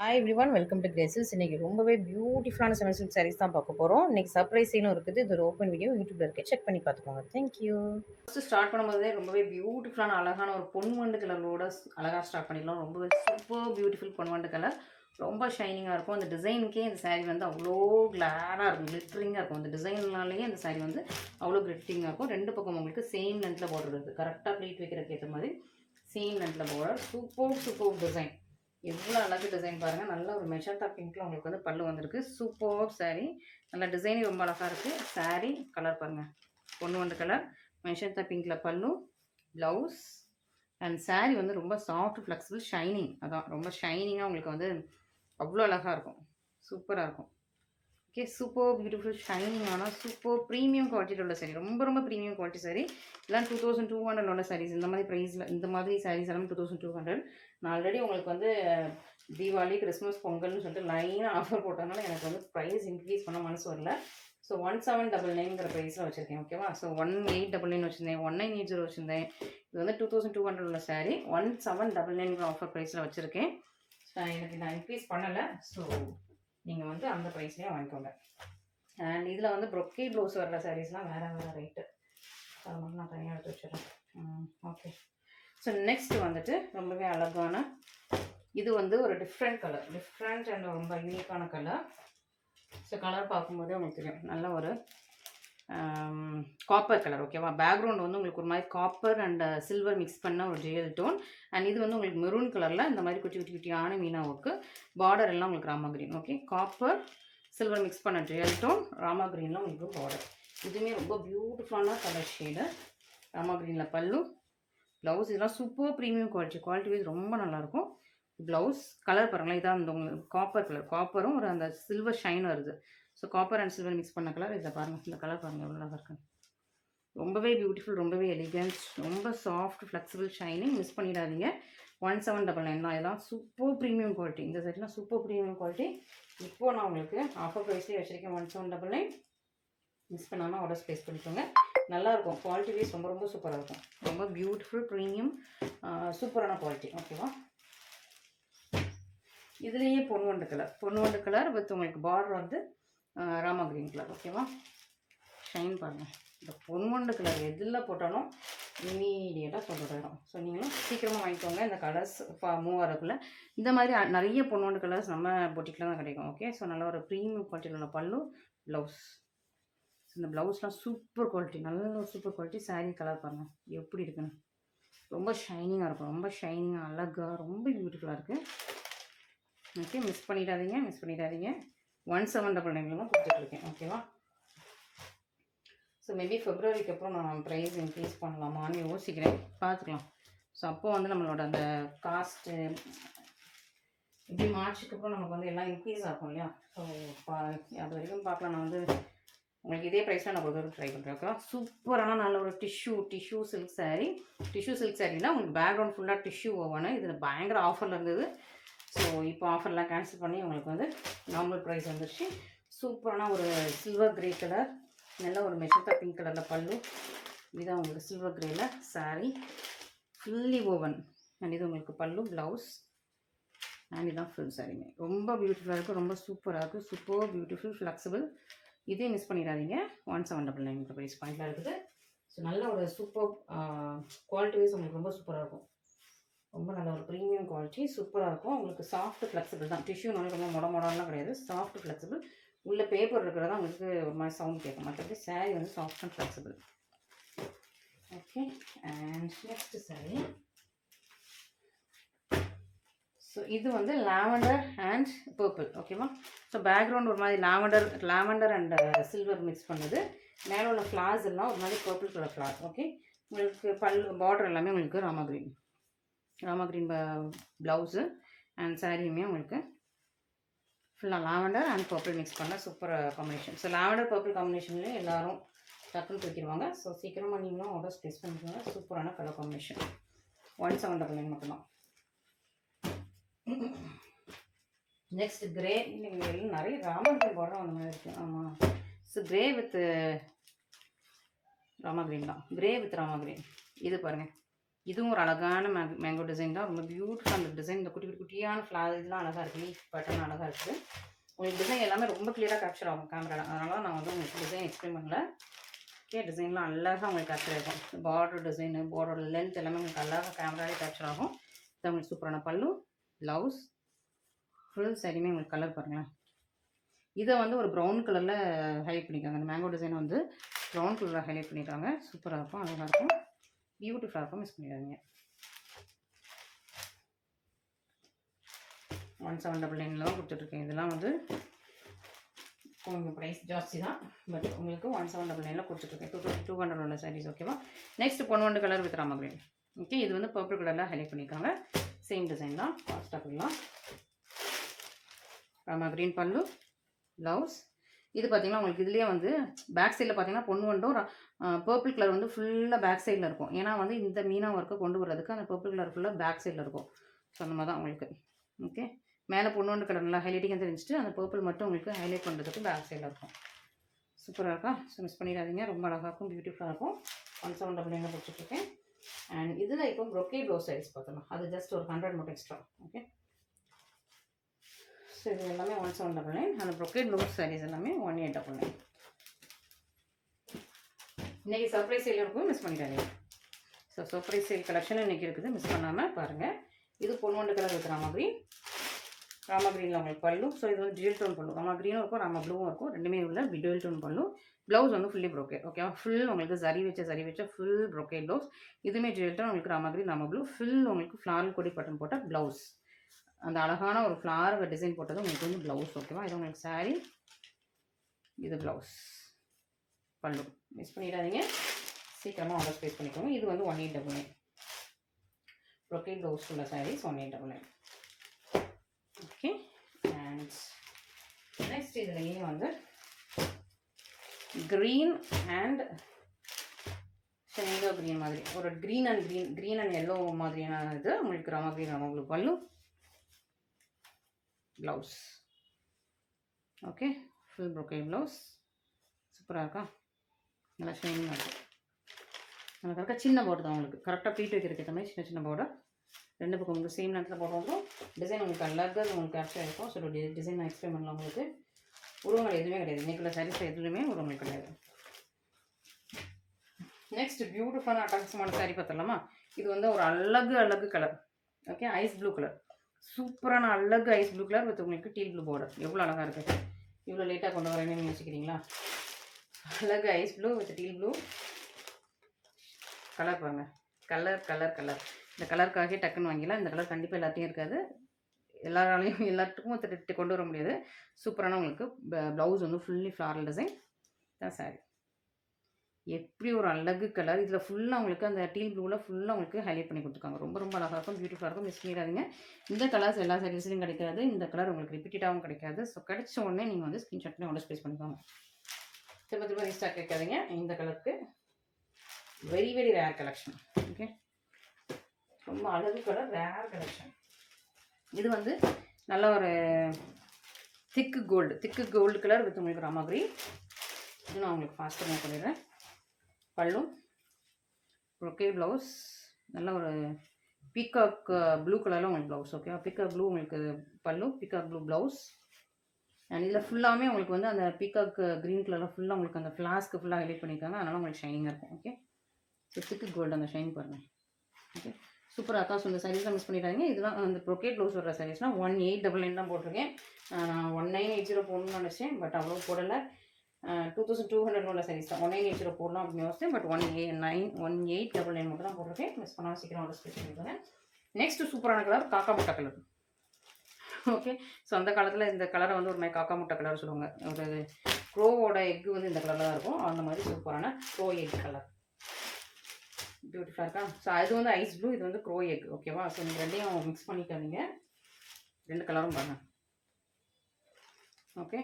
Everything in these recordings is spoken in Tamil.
Hi everyone welcome to Graces. இன்னைக்கு ரொம்பவே பியூட்டிஃபுல்லான செமி சில்க் சாரீஸ் தான் பார்க்க போகிறோம். இன்னைக்கு சர்ப்ரைஸ் சீனும் இருக்குது. இது ஒரு ஓப்பன் வீடியோ யூடியூப்ல இருக்கு, செக் பண்ணி பார்த்துக்கோங்க. தேங்க்யூ. ஃபர்ஸ்ட் ஸ்டார்ட் பண்ணும்போதே ரொம்பவே பியூட்டிஃபுல்லான அழகான ஒரு பொன்வண்டு கலரோட அழகாக ஸ்டார்ட் பண்ணிடலாம். ரொம்பவே சூப்பர் பியூட்டிஃபுல் பொன்வண்டு கலர், ரொம்ப ஷைனிங்காக இருக்கும். அந்த டிசைனுக்கே இந்த சாரீ வந்து அவ்வளோ கிளாராக இருக்கும், கிளிட்டரிங்காக இருக்கும். அந்த டிசைன்னாலேயே அந்த சாரீ வந்து அவ்வளோ கிளிட்டரிங்காக இருக்கும். ரெண்டு பக்கம் உங்களுக்கு சேம் லென்த்தில் பார்டர் இருக்குது, கரெக்டாக ப்ளீட் வைக்கிறதுக்கு ஏற்ற மாதிரி சேம் லென்த்தில் பார்டர். சூப்பர் டிசைன், எவ்வளோ அழகு டிசைன் பாருங்கள். நல்ல ஒரு மெஜந்தா பிங்க்ல உங்களுக்கு வந்து பல்லு வந்திருக்கு. சூப்பர் சாரீ, நல்ல டிசைனே ரொம்ப அழகாக இருக்குது. சாரீ கலர் பாருங்கள், பொன்வண்டு கலர், மெஜந்தா பிங்க்ல பல்லு, ப்ளவுஸ் அண்ட் சாரீ வந்து ரொம்ப சாஃப்ட் ஃப்ளெக்சிபிள் ஷைனிங். அதான் ரொம்ப ஷைனிங்காக உங்களுக்கு வந்து அவ்வளோ அழகாக இருக்கும், சூப்பராக இருக்கும். ஓகே, சூப்பர் பியூட்டிஃபுல் ஷைனிங்கான சூப்பர் ப்ரீமியம் குவாலிட்டியில் உள்ள சாரீ, ரொம்ப ப்ரீமியம் குவாலிட்டி சாரீ. எல்லாம் 2200 உள்ள சாரீஸ். இந்த மாதிரி ப்ரைஸில் இந்த மாதிரி சாரீஸ் எல்லாம் 2200. நான் ஆல்ரெடி உங்களுக்கு வந்து தீபாவளி, கிறிஸ்மஸ், பொங்கல்னு சொல்லிட்டு லைனாக ஆஃபர் போட்டதுனால எனக்கு வந்து ப்ரைஸ் இன்க்ரீஸ் பண்ண மனசு வரல. ஸோ 1799 ப்ரைஸில் வச்சுருக்கேன். ஓகேவா? ஸோ 1899 வச்சுருந்தேன், 1980 வச்சுருந்தேன். இது வந்து 2200 உள்ள சாரீ 1799 ஆஃபர் ப்ரைஸில் வச்சுருக்கேன். எனக்கு நான் இன்க்ரீஸ் பண்ணலை. ஸோ நீங்கள் வந்து அந்த ப்ரைஸ்லேயே வாங்கிக்கோங்க. அண்ட் இதில் வந்து ப்ரொக்கே ப்ளவுஸ் வர்ற சாரீஸ்லாம் வேறு ரேட்டு, அது மட்டும் நான் தனியாக எடுத்து வச்சுருக்கேன். ஓகே, ஸோ நெக்ஸ்ட் வந்துட்டு ரொம்பவே அழகான, இது வந்து ஒரு டிஃப்ரெண்ட் அண்ட் ரொம்ப யூனிக்கான கலர். ஸோ கலர் பார்க்கும்போதே உங்களுக்கு தெரியும், நல்ல ஒரு காப்பர் கலர். ஓகேவா? பேக்ரவுண்ட் வந்து உங்களுக்கு ஒரு மாதிரி காப்பர் அண்ட் சில்வர் மிக்ஸ் பண்ண ஒரு ஜெயல் டோன். அண்ட் இது வந்து உங்களுக்கு மெரூன் கலரில் இந்த மாதிரி குட்டியான மீனா ஒர்க்கு, பார்டர் எல்லாம் உங்களுக்கு Rama green. Okay, copper silver mix பண்ண ஜெயல் டோன், ராமா கிரீன்லாம் உங்களுக்கு பார்டர். இதுவுமே ரொம்ப பியூட்டிஃபுல்லான கலர் ஷேடு. ராமா கிரீனில் பல்லு, ப்ளவுஸ். இதெல்லாம் சூப்பர் ப்ரீமியம் குவாலிட்டி வைஸ் ரொம்ப நல்லாயிருக்கும். ப்ளவுஸ் கலர் பாருங்களேன், இதான் இந்த உங்களுக்கு காப்பர் கலர், காப்பரும் ஒரு அந்த சில்வர் ஷைன் வருது. So copper and silver mix பண்ண கலர். இதை பாருங்கள், இந்த கலர் பாருங்கள் எவ்வளோ அழகாக இருக்குது. ரொம்பவே பியூட்டிஃபுல், ரொம்பவே எலிகன்ட், ரொம்ப சாஃப்ட் ஃப்ளெக்சிபிள் ஷைனிங். மிஸ் பண்ணிடாதீங்க. 1799 தான். இதெல்லாம் சூப்பர் ப்ரீமியம் குவாலிட்டி. இந்த செட்லாம் சூப்பர் ப்ரீமியம் குவாலிட்டி. இப்போது நான் உங்களுக்கு ஆஃபர் ப்ரைஸ்லேயே வச்சுருக்கேன், 1799. மிஸ் பண்ணாமல் ஆர்டர்ஸ் ப்ளேஸ் பண்ணிக்கோங்க. நல்லாயிருக்கும், குவாலிட்டி வைஸ் ரொம்ப சூப்பராக இருக்கும். ரொம்ப பியூட்டிஃபுல் ப்ரீமியம் சூப்பரான குவாலிட்டி. ஓகேவா? இதுலேயே பொன்வண்டு கலர் வித் உங்களுக்கு பார்டர் வந்து ராமா கிரீன் கலர். ஓகேவா? ஷைன் பாருங்கள். இந்த பொன்வண்டு கலர் எதில் போட்டாலும் இமீடியட்டாக சொல்லிடும். ஸோ நீங்களும் சீக்கிரமாக வாங்கிக்கோங்க. இந்த கலர்ஸ் மூவ் ஆகிறதுக்குள்ள இந்த மாதிரி நிறைய பொன்வண்டு கலர்ஸ் நம்ம பொட்டிக்கில் தான் கிடைக்கும். ஓகே, ஸோ நல்ல ஒரு ப்ரீமியம் குவாலிட்டியில் உள்ள பல்லு, ப்ளவுஸ். இந்த ப்ளவுஸ்லாம் சூப்பர் குவாலிட்டி, நல்ல ஒரு சூப்பர் குவாலிட்டி. சாரீ கலர் பாருங்கள் எப்படி இருக்குன்னு, ரொம்ப ஷைனிங்காக இருக்கும், ரொம்ப ஷைனிங்காக அழகாக ரொம்ப பியூட்டிஃபுல்லாக இருக்குது. ஓகே, மிஸ் பண்ணிடாதீங்க. 1799 தான் கொடுத்துட்ருக்கேன். ஓகேவா? ஸோ மேபி ஃபெப்ரவரிக்கு அப்புறம் நான் ப்ரைஸ் இன்க்ரீஸ் பண்ணலாமான்னு யோசிக்கிறேன், பார்த்துக்கலாம். ஸோ அப்போது வந்து நம்மளோட அந்த காஸ்ட்டு இப்படி மார்ச்சுக்கு அப்புறம் நமக்கு வந்து எல்லாம் இன்க்ரீஸ் ஆகும் இல்லையா? ஸோ அது வரைக்கும் பார்க்கலாம். நான் வந்து உங்களுக்கு இதே ப்ரைஸில் நான் கொடுக்குறது ட்ரை பண்ணுறேன். ஓகேவா? சூப்பரான நல்ல ஒரு டிஷ்யூ சில்க் சாரீனா உங்களுக்கு பேக்ரவுண்ட் ஃபுல்லாக டிஷ்யூ ஓவனு. இதில் பயங்கர ஆஃபரில் இருந்தது. ஸோ இப்போ ஆஃபர்லாம் கேன்சல் பண்ணி உங்களுக்கு வந்து நார்மல் ப்ரைஸ் வந்துருச்சு. சூப்பரான ஒரு சில்வர் கிரே கலர், நல்ல ஒரு மெஜந்தா பிங்க் கலரில் பல்லு. இதுதான் உங்களுக்கு சில்வர் கிரேயில் சாரீ, ஃபுல்லி ஓவன். அண்ட் இது உங்களுக்கு பல்லு, ப்ளவுஸ் அண்ட் இதுதான் ஃபுல் சாரீங்க. ரொம்ப பியூட்டிஃபுல்லாக இருக்குது, ரொம்ப சூப்பராக இருக்குது. Super beautiful flexible. இதே மிஸ் பண்ணிடாதீங்க. 1799 ப்ரைஸ் பாயிண்டில் இருக்குது. ஸோ நல்ல ஒரு சூப்பர் குவாலிட்டி வைஸ் உங்களுக்கு ரொம்ப சூப்பராக இருக்கும். ரொம்ப நல்ல ஒரு ப்ரீமியம் குவாலிட்டி, சூப்பராக இருக்கும். உங்களுக்கு சாஃப்ட் ஃப்ளெக்சிபிள் தான். டிஷ்யூனாலும் ரொம்ப மொடலாம் கிடையாது, சாஃப்ட் ஃப்ளெக்சிபிள். உள்ள பேப்பர் இருக்கிறதா உங்களுக்கு ஒரு மாதிரி சவுண்ட் கேட்கும், மற்றபடி சாரீ வந்து soft and flexible. Okay, and next sari. So இது வந்து லாவெண்டர் அண்ட் பர்பிள். ஓகேவா? ஸோ பேக்ரவுண்ட் ஒரு மாதிரி லாவெண்டர் அண்ட் சில்வர் மிக்ஸ் பண்ணுது. மேலே உள்ள ஃப்ளார்ஸ் எல்லாம் ஒரு மாதிரி பர்பிள் கலர் ஃப்ளார். ஓகே, உங்களுக்கு பார்டர் எல்லாமே உங்களுக்கு ராமா கிரீன் ப்ளவுஸு அண்ட் சாரியுமே உங்களுக்கு ஃபுல்லாக லாவெண்டர் அண்ட் பர்பிள் மிக்ஸ் பண்ண super combination. So lavender purple காம்பினேஷன்லேயே எல்லோரும் டக்குன்னு தூக்கிடுவாங்க. ஸோ சீக்கிரமாக நீங்களும் ஆர்டர்ஸ் ப்ளேஸ் பண்ணிக்கோங்க. சூப்பரான கலர் காம்பினேஷன். 1799 மட்டும்தான். Next grey. நிறைய ராமா கிரீன் பார்டர் அந்த மாதிரி இருக்குது. ஆமாம், so grey with Rama green தான். Grey with Rama green. இது பாருங்கள், இதுவும் ஒரு அழகான மேங்கோ டிசைன் தான். ரொம்ப பியூட்டிஃபுல் அந்த டிசைன். இந்த குட்டி குட்டி குட்டியான ஃப்ளார் இதெல்லாம் அழகாக இருக்குது. லீஃப் பேட்டர்ன் அழகாக இருக்குது. உங்களுக்கு டிசைன் எல்லாமே ரொம்ப கிளியராக கேப்சர் ஆகும் கேமராவில். அதனால நான் வந்து உங்களுக்கு டிசைன் எக்ஸ்பிளைன் பண்ணல. ஓகே, டிசைன்லாம் அழகாக உங்களுக்கு கேப்சர் ஆகும். பார்டர் டிசைனு, பார்டரோட லென்த் எல்லாமே உங்களுக்கு அழகாக கேமராலே கேப்சர் ஆகும். இது உங்களுக்கு சூப்பரான பல்லு, ப்ளவுஸ், ஃபுல் சரியுமே உங்களுக்கு கலர் பாருங்களேன். இதை வந்து ஒரு ப்ரௌன் கலரில் ஹைலைட் பண்ணியிருக்காங்க. அந்த மேங்கோ டிசைன் வந்து ப்ரௌன் கலரில் ஹைலைட் பண்ணியிருக்காங்க. சூப்பராக இருக்கும், அழகாக இருக்கும், பியூட்டிஃபுல்லாக இருக்கும். மிஸ் பண்ணிடாதீங்க. 1799 தான் கொடுத்துட்ருக்கேன். இதெல்லாம் வந்து கொஞ்சம் ப்ரைஸ் ஜாஸ்தி தான், பட் உங்களுக்கு 1799 கொடுத்துட்ருக்கேன். 2200 உள்ள சாரீஸ். ஓகேவா. நெக்ஸ்ட் பொன்வண்டு colour with Rama green. Okay, இது வந்து பர்பிள் கலரில் ஹைலைட் பண்ணியிருக்காங்க. சேம் டிசைன் தான். ஃபாஸ்ட்டாக போடலாம். ராமா கிரீன் பல்லு, ப்ளவுஸ். இது பார்த்தீங்கன்னா உங்களுக்கு இதுலேயே வந்து பேக் சைடில் பார்த்தீங்கன்னா பொன்வண்டும் பர்பிள் கலர் வந்து ஃபுல்லாக பேக் சைடில் இருக்கும். ஏன்னா வந்து இந்த மீனா ஒர்க்கை கொண்டு வரதுக்கு அந்த பர்பிள் கலர் ஃபுல்லாக பேக் சைடில் இருக்கும். ஸோ அந்த மாதிரி தான் உங்களுக்கு. ஓகே, மேலே பொன்வண்டு கலர் நல்லா ஹைலைட்டிங்காக தெரிஞ்சுட்டு அந்த பர்பிள் மட்டும் உங்களுக்கு ஹைலைட் பண்ணுறதுக்கு பேக் சைடில் இருக்கும். சூப்பராக இருக்கா. ஸோ மிஸ் பண்ணிடாதீங்க. ரொம்ப அழகாக இருக்கும், பியூட்டிஃபுல்லாக இருக்கும். 1799 கொடுத்துட்ருக்கேன். அண்ட் இதில் இப்போ ப்ரொக்கேட் ப்ளவுஸ் சைஸ் பார்த்தலாம். அது ஜஸ்ட் ஒரு 100 மட்டும் எக்ஸ்ட்ரா. ஓகே, ஸோ இது எல்லாமே 1799. அந்த ப்ரொக்கேட் ப்ளவுஸ் சாரீஸ் எல்லாமே 1899. இன்றைக்கி சர்ப்ரைஸ் சேல் இருக்கும், மிஸ் பண்ணிடாதீங்க. ஸோ சர்ப்ரைஸ் சேல் கலெக்ஷன் இன்றைக்கி இருக்குது, மிஸ் பண்ணாமல் பாருங்கள். இது பொன்வண்டு கலர் இருக்கிற மாதிரி ராமா கிரீனில் உங்களுக்கு பல்லு. ஸோ இது வந்து டியூல் டோன் பல்லு. ராமா கிரீனும் இருக்கும், ராமா ப்ளூவும் இருக்கும். ரெண்டுமே உள்ள டியூல் டோன் பல்லு. ப்ளவுஸ் வந்து ஃபுல்லி ப்ரோக்கேட். ஓகேவா. ஃபுல் உங்களுக்கு சரி வச்ச ஃபுல் ப்ரோக்கேட் ப்ளவுஸ். இதுவுமே டியூல் டோன் உங்களுக்கு Rama green, Rama blue. Full உங்களுக்கு ஃப்ளாரல் கொடி பட்டன் போட்ட ப்ளவுஸ். அந்த அழகான ஒரு ஃப்ளார் டிசைன் போட்டது உங்களுக்கு வந்து ப்ளவுஸ். ஓகேவா. இது உங்களுக்கு சாரீ, இது ப்ளவுஸ், பல்லு. மிஸ் பண்ணிடாதீங்க, சீக்கிரமாக ஆர்டர் ப்ளேஸ் பண்ணிக்கோங்க. இது வந்து 1899. ப்ரோக்கேட் ப்ளவுஸ் உள்ள சாரீஸ் 1899. ஓகே, அண்ட் நெக்ஸ்ட் இதுலேயே வந்து க்ரீன் அண்ட் ஷெனேகா க்ரீன் மாதிரி ஒரு க்ரீன் அண்ட் எல்லோ மாதிரியான இது உங்களுக்கு ராமா க்ரீன், ராமா ப்ளூ பல்லு, blouse. Okay, full brocade blouse. சூப்பராக இருக்கா. நல்லா ஷைனிங்காக இருக்கும். நல்லா கரெக்டாக சின்ன பார்டர் தான் உங்களுக்கு. கரெக்டாக ப்ளீட் வைக்கிறதுக்கு ஏற்ற மாதிரி சின்ன சின்ன பார்டர். ரெண்டு பக்கம் உங்களுக்கு சேம் நேரத்தில் போடுறோம். டிசைன் உங்களுக்கு அழகாக உங்களுக்கு கேப்சர் இருக்கும். ஸோ டிசைன் நான் எக்ஸ்பிளைன் பண்ணலாம். உங்களுக்கு உருவங்கள் எதுவுமே கிடையாது. இன்றைக்குள்ள சாரீஸ் எதுவுமே உருவங்கள் கிடையாது. நெக்ஸ்ட் பியூட்டிஃபுல்லான அட்டாக்ஸமான சாரீ பார்த்துடலாமா. இது வந்து ஒரு அழகு colour. Okay, ice blue colour. சூப்பரான அழகு ஐஸ் ப்ளூ கலர் வித் உங்களுக்கு டீல் ப்ளூ பார்டர். எவ்வளோ அழகாக இருக்குது. இவ்வளோ லேட்டாக கொண்டு வரேன்னு யோசிக்கிறீங்களா. அழகு ice blue with teal blue colour பாருங்கள். கலர் இந்த கலருக்காகவே டக்குன்னு வாங்கிடலாம். இந்த கலர் கண்டிப்பாக எல்லாத்தையும் இருக்காது. எல்லாத்துக்கும் கொண்டு வர முடியாது. சூப்பரான உங்களுக்கு ப்ளவுஸ் வந்து ஃபுல்லி ஃப்ளாரல் டிசைன் தான் சாரி. எப்படி ஒரு அழகு கலர். இதில் ஃபுல்லாக உங்களுக்கு அந்த டீல் ப்ளூவில் ஃபுல்லாக உங்களுக்கு ஹைலைட் பண்ணி கொடுத்துருக்காங்க. ரொம்ப ரொம்ப அழகாக இருக்கும், பியூட்டிஃபுல்லாக இருக்கும். மிஸ் பண்ணிடாதீங்க. இந்த கலர்ஸ் எல்லா சாரீஸ்லையும் கிடைக்காது. இந்த கலர் உங்களுக்கு ரிப்பீட்டடாகவும் கிடைக்காது. ஸோ கிடைச்ச உடனே நீங்கள் வந்து ஸ்க்ரீன்ஷாட் பண்ணி ஆர்டர் ப்ளேஸ் பண்ணிக்கோங்க. திரும்ப ரீஸ்டாக் கேட்காதீங்க. இந்த கலருக்கு very very rare collection. Okay, ரொம்ப அழகு கலர், ரேர் கலெக்ஷன். இது வந்து நல்ல ஒரு திக்கு கோல்டு கலர் வித் உங்களுக்கு ராமா கிரீன். இது நான் உங்களுக்கு ஃபாஸ்ட்டாக நான் பண்ணிடுறேன். பல்லு, ப்ரோக்கேட் ப்ளவுஸ், நல்ல ஒரு பீகாக் ப்ளூ கலரில் உங்களுக்கு ப்ளவுஸ். ஓகேவா. பீகாக் ப்ளூ உங்களுக்கு பல்லு, பீகாக் ப்ளூ ப்ளவுஸ். அண்ட் இதில் ஃபுல்லாமே உங்களுக்கு வந்து அந்த பீகாக் க்ரீன் கலரில் ஃபுல்லாக உங்களுக்கு அந்த ஃப்ளாஸ்க்கு ஃபுல்லாக ஹைலைட் பண்ணியிருக்காங்க. அதனால் உங்களுக்கு ஷைனிங்காக இருக்கும். ஓகே, ஸோ திக்கு கோல்டு அந்த ஷைன் பாருங்கள். ஓகே, சூப்பராக இருக்கா. ஸோ இந்த சாரீஸ்லாம் மிஸ் பண்ணிட்டாங்க. இதெல்லாம் அந்த ப்ரோக்கேட் ப்ளவுஸ் வர சாரீஸ்லாம் 1899 தான் போட்டிருக்கேன். நான் 1980 போடணும்னு நினச்சேன், பட் அவ்வளோ போடலை. 2200 உள்ள சாரீஸ் தான் 1980 போடலாம் அப்படின்னு யோசிச்சேன். பட் 1899 மட்டும் தான் போட்டிருக்கேன். மிஸ் பண்ணாமல் சீக்கிரம் ஆர்டர் ப்ளேஸ் பண்ணிக்கிறேன். நெக்ஸ்ட் சூப்பரான கலர் காக்கா முட்டை கலர். ஓகே, ஸோ அந்த காலத்தில் இந்த கலரை வந்து ஒரு மாதிரி காக்கா முட்டை கலர் சொல்லுவாங்க. ஒரு க்ரோவோட எக்கு வந்து இந்த கலரில் தான் இருக்கும். அந்த மாதிரி சூப்பரான க்ரோ எக் கலர். பியூட்டிஃபுல்லாக இருக்கா. ஸோ அது வந்து ஐஸ் ப்ளூ, இது வந்து க்ரோ எக். ஓகேவா. ஸோ நீங்கள் ரெண்டையும் மிக்ஸ் பண்ணிக்காதீங்க. ரெண்டு கலரும் பாருங்கள். ஓகே,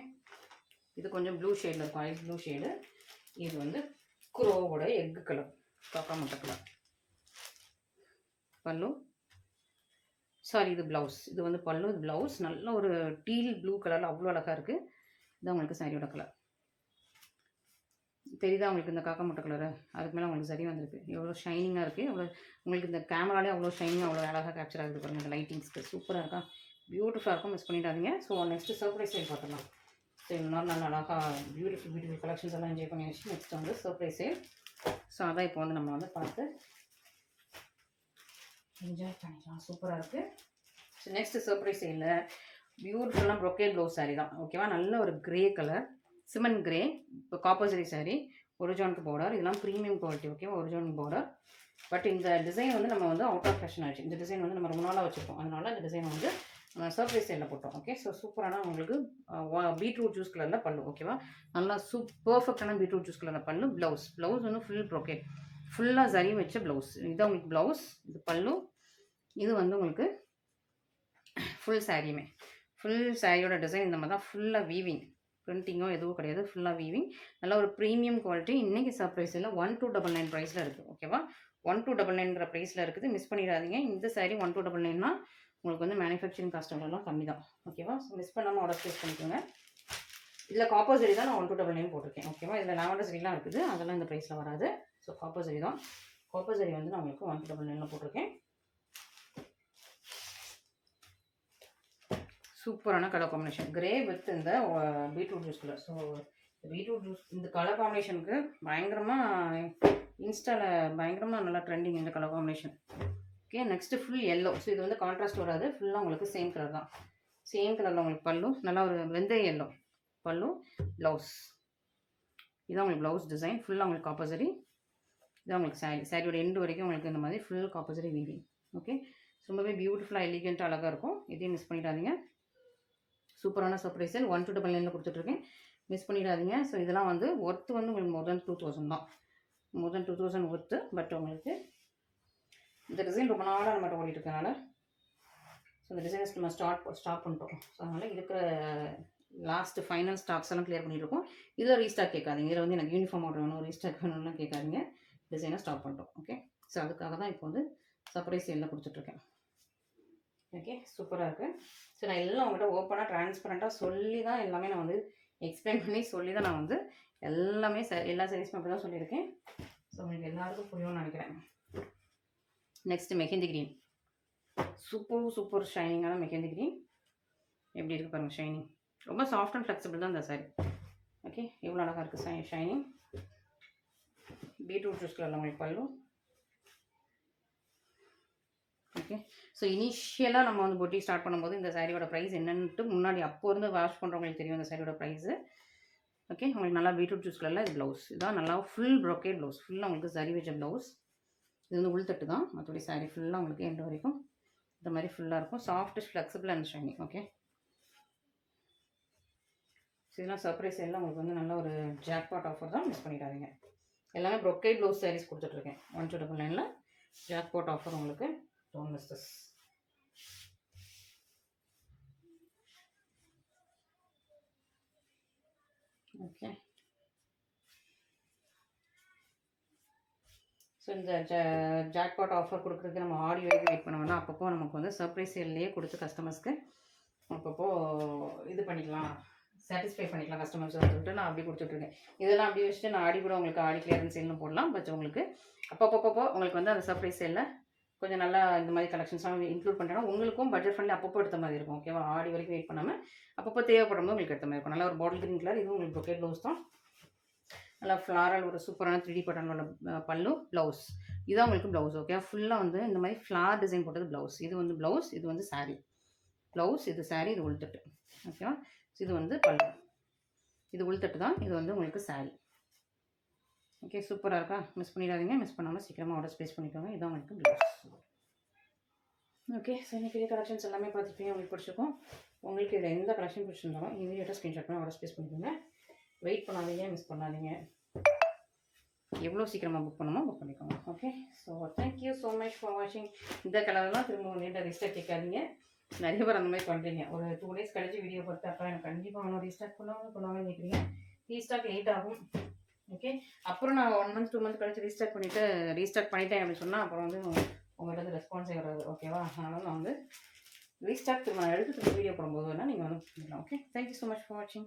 இது கொஞ்சம் ப்ளூ ஷேடில் இருக்கும், ஐஸ் ப்ளூ ஷேடு. இது வந்து க்ரோவோட எக்கு கலர், காக்கா முட்டை கலர். பல்லு, சாரி இது ப்ளவுஸ். இது வந்து பல்லு, இது ப்ளவுஸ். நல்ல ஒரு டீல் ப்ளூ கலரில் அவ்வளோ அழகாக இருக்குது. இது உங்களுக்கு சாரியோட கலர். தெரியுதா உங்களுக்கு இந்த காக்கா முட்டை கலரு? அதுக்கு மேலே உங்களுக்கு சரி வந்திருக்கு. எவ்வளோ ஷைனிங்காக இருக்குது. எவ்வளோ உங்களுக்கு இந்த கேமராலே அவ்வளோ ஷைனிங்காக அவ்வளோ அழகாக கேப்சர் ஆகுது பாருங்கள். இந்த லைட்டிங்ஸ்க்கு சூப்பராக இருக்கா, பியூட்டிஃபுல்லாக இருக்கும். மிஸ் பண்ணிடாதீங்க. ஸோ நெக்ஸ்ட்டு சர்ப்ரைஸ் சேல் பார்த்துக்கலாம். ஸோ இவ்வளோ நாள் அழகாக பியூட்டிஃபுல் கலெக்ஷன்ஸ் எல்லாம் என்ஜாய் பண்ணி வச்சு நெக்ஸ்ட் வந்து சர்ப்ரைஸ் சேல். ஸோ அதான் இப்போ வந்து நம்ம வந்து பார்த்து என்ஜாய் பண்ணிக்கலாம். சூப்பராக இருக்குது. ஸோ நெக்ஸ்ட் சர்ப்ரைஸ் சேலில் பியூட்டிஃபுல்லாக ப்ரொக்கேட் ப்ளவுஸ் சாரீ தான். ஓகேவா, நல்ல ஒரு கிரே கலர், சிமெண்ட் கிரே, இப்போ காப்பர்சரி சாரீ, ஒரிஜினல் பார்டர். இதெல்லாம் ப்ரீமியம் குவாலிட்டி. ஓகேவா, ஒரிஜினல் பார்டர். பட் இந்த டிசைன் வந்து நம்ம வந்து அவுட் ஆஃப் ஃபேஷன் ஆச்சு. இந்த டிசைன் வந்து நம்ம ரொம்ப நாளாக வச்சுருக்கோம். அதனால இந்த டிசைன் வந்து சர்ப்ரைஸ் சேலில் போட்டோம். ஓகே, ஸோ சூப்பரான உங்களுக்கு பீட்ரூட் ஜூஸ் கலரில் பல்லு. ஓகேவா, நல்லா பர்ஃபெக்டான பீட்ரூட் ஜூஸ் கலரில் பல்லு. ப்ளவுஸ் வந்து ஃபுல் ப்ரொக்கேட், ஃபுல்லாக சரி வச்ச ப்ளவுஸ். இதுதான் உங்களுக்கு ப்ளவுஸ், இது பல்லு. இது வந்து உங்களுக்கு ஃபுல் சாரியுமே, ஃபுல் சாரியோட டிசைன் இந்த மாதிரி தான். ஃபுல்லாக வீவிங், பிரிண்டிங்கோ எதுவும் கிடையாது. ஃபுல்லாக வீவிங், நல்ல ஒரு ப்ரீமியம் குவாலிட்டி. இன்றைக்கி சர்ப்ரைஸில் 1299 ப்ரைஸில் இருக்குது. ஓகேவா, 1299 ப்ரைஸில் இருக்குது. மிஸ் பண்ணிடாதீங்க. இந்த சாரீ 1299னா உங்களுக்கு வந்து மேனுஃபேக்சரிங் காஸ்ட்லாம் கம்மி தான். ஓகேவா, ஸோ மிஸ் பண்ணாமல் ஆர்டர் ப்ளேஸ் பண்ணிக்கோங்க. இதில் காப்பர் சரி தான் நான் 1299 போட்டிருக்கேன். ஓகேவா, இதில் லாவெண்டர் சரிலாம் இருக்குது, அதெல்லாம் இந்த ப்ரைஸில் வராது. ஸோ காப்பர் சரி தான். காப்பர் சரி வந்து நான் உங்களுக்கு 1299 போட்டிருக்கேன். சூப்பரான கலர் காம்பினேஷன், கிரே வித் இந்த beetroot juice colour. So beetroot juice இந்த கலர் காம்பினேஷனுக்கு பயங்கரமாக இன்ஸ்டாவில் பயங்கரமாக நல்லா ட்ரெண்டிங் இந்த colour combination. Okay, next full yellow. So இது வந்து கான்ட்ராஸ்ட் வராது, ஃபுல்லாக உங்களுக்கு சேம் கலர் தான். சேம் கலரில் உங்களுக்கு பல்லு, நல்லா ஒரு வெந்தய எல்லோ பல்லு. ப்ளவுஸ் இதான் உங்களுக்கு ப்ளவுஸ் டிசைன். ஃபுல்லாக உங்களுக்கு காப்பர்சரி. இதான் உங்களுக்கு சாரியோட எண்டு வரைக்கும் உங்களுக்கு இந்த மாதிரி ஃபுல் காப்பர்சரி வீவிங். ஓகே, ரொம்பவே பியூட்டிஃபுல்லாக எலிகெண்ட்டாக அழகாக இருக்கும். இதையும் மிஸ் பண்ணிடாதீங்க. சூப்பரான சர்ப்ரைஸ் சேல் 1299 கொடுத்துட்ருக்கேன். மிஸ் பண்ணிடாதீங்க. ஸோ இதெல்லாம் வந்து ஒர்த்து வந்து உங்களுக்கு மோர் தென் 2000 தான். மோர் தென் 2000 ஒர்த்து. பட் உங்களுக்கு இந்த டிசைன் ரொம்ப நாளாக நம்மகிட்ட ஓடிட்டு இருக்கனால ஸோ இந்த டிசைன்ஸ் நம்ம ஸ்டாப் பண்ணிட்டோம். ஸோ அதனால் இருக்கிற லாஸ்ட் ஃபைனல் ஸ்டாக்ஸ் எல்லாம் கிளியர் பண்ணிட்டுருக்கோம். இதில் ரீஸ்டாக் கேட்காதீங்க. இதில் வந்து எனக்கு யூனிஃபார்ம் ஆர்டர் வேணும், ரீஸ்டாக் வேணும்லாம் கேட்காதீங்க. டிசைனை ஸ்டாப் பண்ணிட்டோம். ஓகே, ஸோ அதுக்காக தான் இப்போ வந்து சர்ப்ரைஸ் சேலில் கொடுத்துட்ருக்கேன். ஓகே, சூப்பராக இருக்குது. ஸோ நான் எல்லாம் உங்கள்கிட்ட ஓப்பனாக ட்ரான்ஸ்பரண்ட்டாக சொல்லி தான் எல்லாமே நான் வந்து எக்ஸ்பிளைன் பண்ணி சொல்லி தான் நான் வந்து எல்லாமே எல்லா சைஸுமே அப்படி தான் சொல்லியிருக்கேன். ஸோ உங்களுக்கு எல்லாருக்கும் புரியும்னு நினைக்கிறேன். நெக்ஸ்ட்டு மெஹந்தி க்ரீன், சூப்பர் ஷைனிங்கான மெஹந்தி க்ரீன். எப்படி இருக்குது பாருங்கள் ஷைனிங். ரொம்ப சாஃப்ட் அண்ட் ஃப்ளெக்சிபிள் தான் இந்த சாரி. ஓகே, எவ்வளோ அழகாக இருக்குது ஷைனிங். பீட்ரூட் ஜூஸ் கலரில் உங்களுக்கு பல்லு. ஓகே, ஸோ இனிஷியலாக நம்ம வந்து பொட்டி ஸ்டார்ட் பண்ணும்போது இந்த சாரியோட ப்ரைஸ் என்னன்ட்டு முன்னாடி அப்போ இருந்து வாஷ் பண்ணுறவங்களுக்கு தெரியும் இந்த சாரியோட ப்ரைஸு. ஓகே, உங்களுக்கு நல்லா பீட்ரூட் ஜூஸ் கலரில் இது ப்ளவுஸ். இதான் நல்லா ஃபுல் ப்ரோக்கேட் ப்ளவுஸ், ஃபுல்லாக உங்களுக்கு சரி வச்ச ப்ளவுஸ். இது வந்து உள்தட்டு தான். மற்றபடி சாரி ஃபுல்லாக உங்களுக்கு எண்டு வரைக்கும் இந்த மாதிரி ஃபுல்லாக இருக்கும். Soft, flexible and shining. Okay, so இதெல்லாம் சர்ப்ரைஸ் எல்லாம் உங்களுக்கு வந்து நல்ல ஒரு ஜாக்பாட் ஆஃபர் தான். மிஸ் பண்ணிடாதீங்க. எல்லாமே ப்ரோக்கேட் ப்ளவுஸ் சாரீஸ் கொடுத்துட்ருக்கேன். 1299 ஜாக்பாட் ஆஃபர் உங்களுக்கு. Don't miss this. Okay. So இந்த ஜாக்பாட் ஆஃபர் கொடுக்குறதுக்கு நம்ம ஆடியோக்கு வெயிட் பண்ண வேணாம். அப்பப்போ நமக்கு வந்து சர்ப்ரைஸ் சேல்லையே கொடுத்து கஸ்டமர்ஸ்க்கு அப்பப்போ இது பண்ணிக்கலாம், சாட்டிஸ்ஃபை பண்ணிக்கலாம் கஸ்டமர்ஸ் சொல்லிட்டு நான் அப்படி கொடுத்துட்ருக்கேன். இதெல்லாம் அப்படி வச்சுட்டு நான் ஆடி கூட உங்களுக்கு ஆடி கிளியரன்ஸ் சேல்னு போடலாம். பட் உங்களுக்கு அப்பப்போ உங்களுக்கு வந்து அந்த சர்ப்ரைஸ் சேலில் கொஞ்சம் நல்லா இந்த மாதிரி கலெக்ஷன்ஸ்லாம் இன்க்ளூட் பண்ணுறேன்னா உங்களுக்கும் பட்ஜெட் ஃப்ரெண்ட்லி அப்பப்போ எடுத்த மாதிரி இருக்கும். ஓகேவா, ஆடி வரைக்கும் வெயிட் பண்ணாமல் அப்பப்போ தேவைப்படும் போது உங்களுக்கு எடுத்த மாதிரி இருக்கும். நல்லா ஒரு பாட்டில் கிரீன் கலர். இதுவும் உங்களுக்கு பொக்கேட் ப்ளவுஸ் தான். நல்லா ஃப்ளாரல் ஒரு சூப்பரான 3D பட்டனோட பல்லு. ப்ளவுஸ் இதுதான் உங்களுக்கு ப்ளவுஸ். ஓகே, ஃபுல்லாக வந்து இந்த மாதிரி ஃப்ளார் டிசைன் போட்டது ப்ளவுஸ். இது வந்து ப்ளவுஸ், இது வந்து சாரீ. ப்ளவுஸ் இது சாரீ, இது உள்தட்டு. ஓகேவா, இது வந்து பல்லு, இது உள்தட்டு தான். இது வந்து உங்களுக்கு சாரீ. ஓகே, சூப்பராக இருக்கா. மிஸ் பண்ணிடாதீங்க. மிஸ் பண்ணாமல் சீக்கிரமாக ஆர்டர் ப்ளேஸ் பண்ணிக்கோங்க. இதுதான் உங்களுக்கு ப்ளவுஸ். ஓகே, ஸோ இன்றைக்கி கலெக்ஷன்ஸ் எல்லாமே பார்த்துருப்பீங்க. உங்களுக்கு பிடிச்சிருக்கும். உங்களுக்கு இதில் எந்த கலெக்ஷன் பிடிச்சிருந்தாலும் இமீடியட்டாக ஸ்க்ரீன்ஷாட் பண்ணி ஆர்டர் ப்ளேஸ் பண்ணிக்கோங்க. வெயிட் பண்ணாதீங்க, மிஸ் பண்ணாதீங்க. எவ்வளோ சீக்கிரமாக புக் பண்ணுமோ புக் பண்ணிக்கோங்க. Okay, so thank you so much for வாட்சிங். இந்த கலர்லாம் திரும்ப நீட்டாக ரீஸ்டாக் கேட்காதீங்க. நிறைய பேர் அந்த மாதிரி பண்ணுறீங்க. ஒரு 2 days கழிச்சு வீடியோ பார்த்து அப்புறம் எனக்கு கண்டிப்பாக வேணும் ரீஸ்டாக் பண்ணுவாங்க கேட்குறீங்க. ரீஸ்டாக் லேட் ஆகும். ஓகே, அப்புறம் நான் 1 month 2 month கழிச்சு ரீஸ்டாக் பண்ணிட்டேன் அப்படின்னு சொன்னால் அப்புறம் வந்து உங்கள்கிட்ட ரெஸ்பான்ஸே வராது. ஓகேவா, அதனால் நான் வந்து ரீஸ்டாக் திரும்ப எடுத்து வீடியோ போடும்போது வேணால் நீங்கள் வந்து பண்ணிக்கலாம். Okay, thank you so much for வாட்சிங்.